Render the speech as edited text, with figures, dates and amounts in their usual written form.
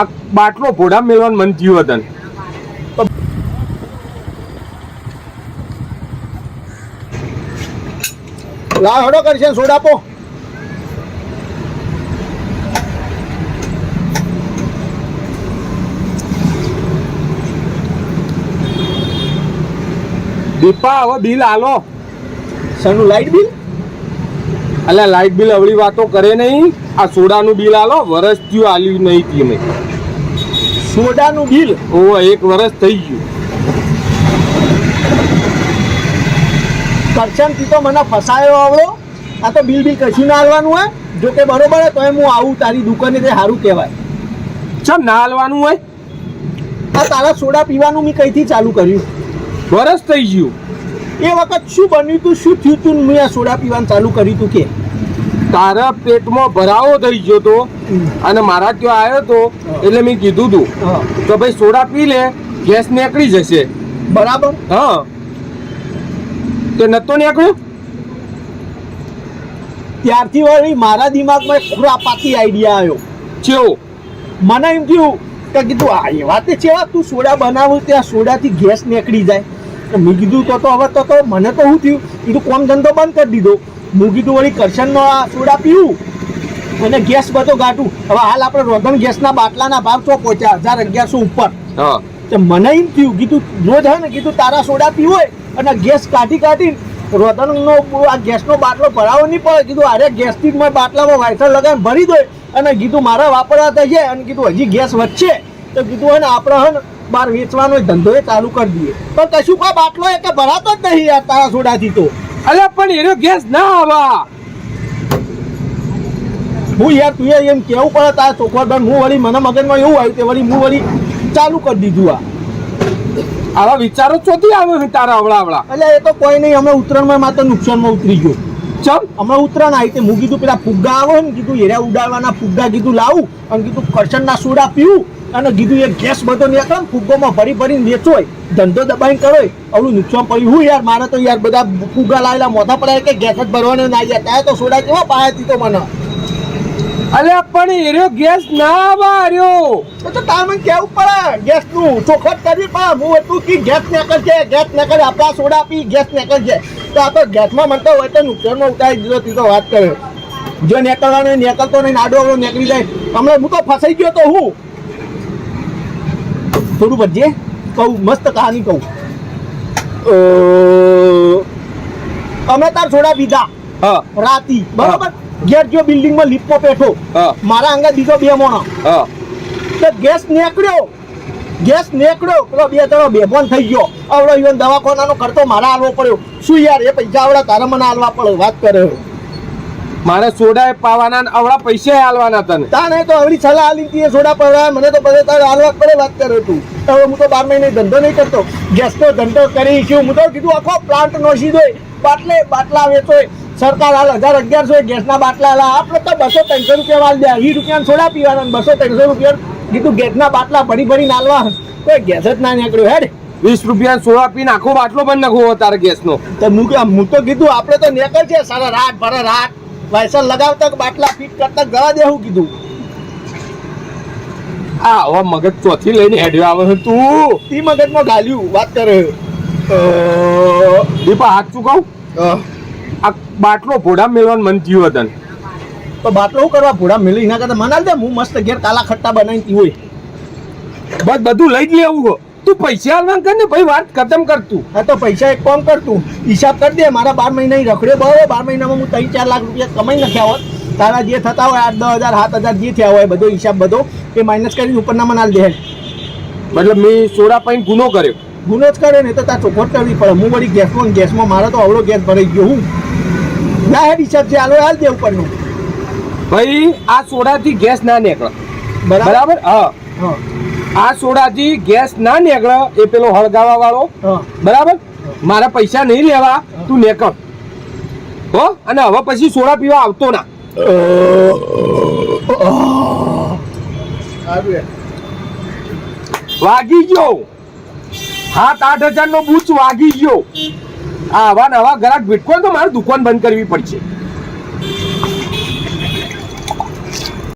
આ બાટલો ભોડા મેળવાનું મન થયું હતું. લા હડો કરશે સોડા આપો. દીપા હવે બિલ આલો. સનું લાઈટ બિલ? અલ્યા લાઈટ બિલ અવળી વાતો કરે નહીં. આ સોડાનું બિલ આલો. વરસ થયું આલ્યું નહીં તી મેં. સોડાનું બિલ? ઓહો 1 વર્ષ થઈ ગયું. કરશનથી તો મને ફસાયો આવડો. આ તો બિલ કશું ના હાલવાનું હોય. જો કે બરોબર હોય તો હું આવું તારી દુકાને તે સારું કહેવાય. ચમ ના હાલવાનું હોય? આ તારા સોડા પીવાનું મેં કઈથી ચાલુ કર્યું? વરસ થઈ ગયું. એ વખત શું બન્યું તું, શું થયું તું મેં આ સોડા પીવાનું ચાલુ કર્યું તું કે? તારા પેટમાં ભરાવો થઈ ગયો તો અને મારા ત્યાં આવ્યો તો એટલે મેં કીધું તું તો ભાઈ સોડા પી લે, ગેસ નીકળી જશે. બરાબર. હા તે નતો નીકળ્યો. ત્યારથી વળી મારા દિમાગમાં એક ખુરાપાતી આઈડિયા આવ્યો. ચેવો? મને એમ થયું કે કીધું આ એ વાતે છે તું સોડા બનાવું ત્યાં સોડાથી ગેસ નીકળી જાય. મેં કીધું તો હવે તો મને તો શું થયું, કીધું કોમ ધંધો બંધ કરી દીધો. હું કીધું વળી કરશનનો આ સોડા પીવું અને ગેસ બધો ગાંઠું. હવે હાલ આપણે રોધન ગેસના બાટલાના ભાવ તો પહોંચ્યા 1000-1100 ઉપર. તો મને એમ થયું કીધું રોજ હે ને કીધું તારા સોડા પીવું હોય અને ગેસ કાઢી રોધનનો આ ગેસનો બાટલો ભરાવો નહીં પડે. કીધું અરે ગેસથી જ મેં બાટલામાં વાયસર લગાવીને ભરી દો અને કીધું મારા વાપરવા થઈ જાય અને કીધું હજી ગેસ વધશે તો કીધું હે ને આપણે હે ને બહાર વેચવાનો ધંધો એ ચાલુ કરી દઈએ. પણ કશું કોઈ બાટલો એ કે ભરાતો જ નહીં યાર તારા સોડાથી તો. અલ્યા પણ એનો ગેસ ના આવા. હું યાર તું એમ કેવું પડે તારા ચોખવટ હું વળી મને મગજમાં એવું આવ્યું તે વળી હું વળી ચાલુ કરી દીધું. આવા વિચારો ચોથી આવે તારા અવળા? એટલે એ તો કોઈ નહીં, અમે ઉત્તરાયણમાં માત્ર નુકસાનમાં ઉતરી ગયો. ચમ હમણાં ઉત્તરાયણ આવી તે હું કીધું પેલા ફુગ્ગા આવે ને કીધું એરા ઉડાડવાના ફુગ્ગા કીધું લાવું અને કીધું કરશનના સોડા પીવું અને કીધું એ ગેસ બધો નીકળે ને ફુગ્ગોમાં ભરીને વેચોય ધંધો દબાઈને કરો. આવડું નુકસાન પડ્યું હું યાર મારે તો યાર બધા ફુગ્ગા લાવેલા મોઢા પડ્યા કે ગેસ જ ભરવાનો ના જાય. ત્યાં તો સોડા કેવા પાયાથી તો મને. અલ્યા પણ એનો ગેસ ના આવા રહ્યો તો તાર મને કેવું પડે ગેસનું ચોખવટ કરવી પડે. હું હતું કે ગેસ નીકળશે આપણા સોડા પી ગેસ નીકળશે તો આ તો ગેસમાં મને તો હોય તો નુકસાનમાં ઉતારી દીધો તી તો વાત કરે. જો નીકળવાનો નીકળતો નહીં આડો અવળો નીકળી જાય. હમણાં હું તો ફસાઈ ગયો તો હું થોડું ભજે કહું મસ્ત કહાની કહું. અમે તાર સોડા પીધા રાતી બરોબર. ઘેર જો બિલ્ડિંગમાં લિફ્ટમાં બેઠો મારા અંગા બીજો 2 મોણો તો ગેસ નીકળ્યો પેલો 2 જણો બેભાન થઈ ગયો. આવડો ઇવન દવાખાનાનો ખર્ચો મારા હાલવો પડ્યો. શું યાર એ પૈસા આવડા તારા મને હાલવા પડે વાત કરે. મારે સોડા પાવાના આવડા પૈસા હાલવાના તને તાને તો આવડી સલાહ આલી સોડા પડાય મને તો બધે તારે હાલવા પડે વાત કરે તું. હવે હું તો 12 મહિને ધંધો નહીં કરતો, ગેસનો ધંધો કરી છું. હું તો કીધું આખો પ્લાન્ટ નોસી દો બાટલા વેચોય. સરકાર હાલ 1000-1100 ગેસના બાટલા હાલ આપણે તો 200-300 રૂપિયા વાલ દે. 20 રૂપિયાના સોડા પીવાના 200-300 રૂપિયા કીધું ગેસના બાટલા ભરી નાલવા કોઈ ગેસ જ ના નીકળ્યો. હેડ 20 રૂપિયા સોડા પીને આખો બાટલો બંધ નાખવો તારે ગેસનો. તો હું તો કીધું આપણે તો નીકળ છે સારા રાત વાયસર લગાવતા બાટલા ફીટ કરતા જવા દેવું કીધું. આ હવે મગજ ચોથી લઈને હેડ્યો આવે છે તું. તી મગજમાં ગાલ્યું વાત કરે. દીપા હાથ ચૂકવ. આ બાટલો ભોડા મેળવાનું મન થયું હતું તો બાટલો શું કરવા ભોડા મેળવી ના કરતા મને દે. હું મસ્ત ઘેર કાલા ખટ્ટા બનાવી હોય બસ બધું લઈ જ લેવું. તું પૈસા હાલવા કર ને ભાઈ વાત ખતમ કરતું. હા તો પૈસા એક કામ કરતું હિસાબ કરી દે. મારા 12 મહિના રખડ્યો બરાબર. 12 મહિનામાં હું 3-4 લાખ રૂપિયા કમાઈ નાખ્યા હોત. તારા જે થતા હોય 8-10,000-7,000 જે થયા હોય બધો હિસાબ બધો એ માઇનસ કરીને ઉપરના મને હાલ દે. મતલબ મેં સોડા પાઈને ગુનો કર્યો? ગુનો જ કરે ને તો તાર ચોખવટ કરવી પડે. હું વળી ગેસમાં મારે તો અવળો ગેસ ભરાઈ ગયો. હું ના હેડ હિસાબ છે હાલો હાલ દે ઉપરનું. ભાઈ આ સોડાથી ગેસ ના નીકળે બરાબર. હા આ સોડાથી ગેસ ના નીકળે એ પેલો હળગાવા વાળો બરાબર. મારા પૈસા નહીં લેવા તું નીકળ હો. અને હવે પછી સોડા પીવા આવતો ના. વાગી ગયો 7-8 હજાર નો બૂચ વાગી ગયો. આવા નવા ગ્રાહક ભીટકો તો મારે દુકાન બંધ કરવી પડશે.